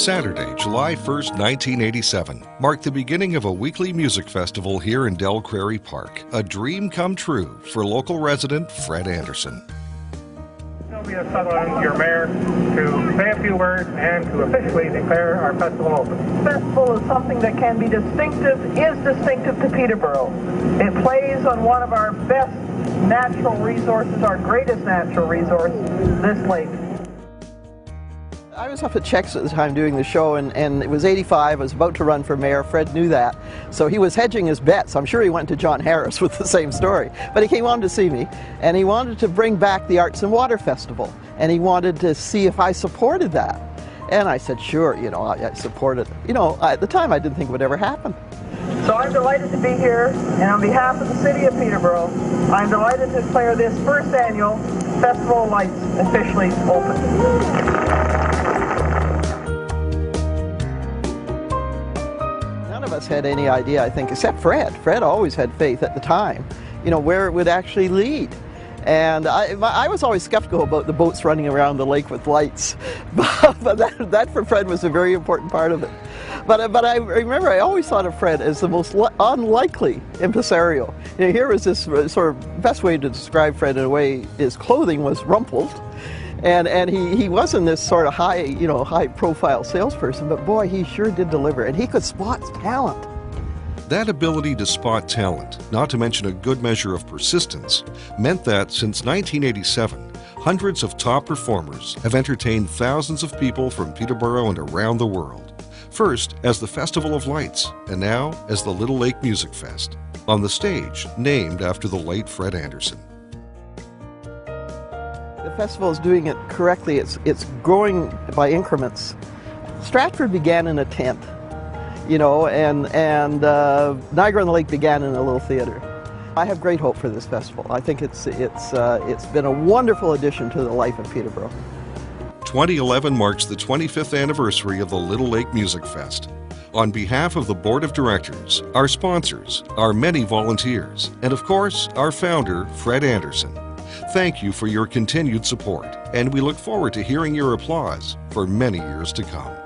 Saturday, July 1st, 1987, marked the beginning of a weekly music festival here in Del Prairie Park, a dream come true for local resident Fred Anderson. Sylvia Sutherland, your mayor, to say a few words and to officially declare our festival open. Festival is something that can be distinctive, is distinctive to Peterborough. It plays on one of our best natural resources, our greatest natural resource, this lake. I was up at Chex at the time doing the show, and it was 85. I was about to run for mayor. Fred knew that, so he was hedging his bets. I'm sure he went to John Harris with the same story. But he came on to see me, and he wanted to bring back the Arts and Water Festival, and he wanted to see if I supported that. And I said, sure, I supported it. At the time I didn't think it would ever happen. So I'm delighted to be here, and on behalf of the city of Peterborough, I'm delighted to declare this first annual Festival of Lights officially open. None of us had any idea, I think, except Fred. Fred always had faith at the time, where it would actually lead. And I was always skeptical about the boats running around the lake with lights, but that for Fred was a very important part of it. But I remember I always thought of Fred as the most unlikely impresario. Here was this sort of best way to describe Fred in a way: his clothing was rumpled, and he wasn't this sort of high profile salesperson. But boy, he sure did deliver, and he could spot talent. That ability to spot talent, not to mention a good measure of persistence, meant that since 1987, hundreds of top performers have entertained thousands of people from Peterborough and around the world. First as the Festival of Lights, and now as the Little Lake Music Fest, on the stage named after the late Fred Anderson. The festival is doing it correctly. It's growing by increments. Stratford began in a tent. And Niagara-on-the-Lake began in a little theater. I have great hope for this festival. I think it's been a wonderful addition to the life of Peterborough. 2011 marks the 25th anniversary of the Little Lake Music Fest. On behalf of the Board of Directors, our sponsors, our many volunteers, and of course, our founder, Fred Anderson, thank you for your continued support, and we look forward to hearing your applause for many years to come.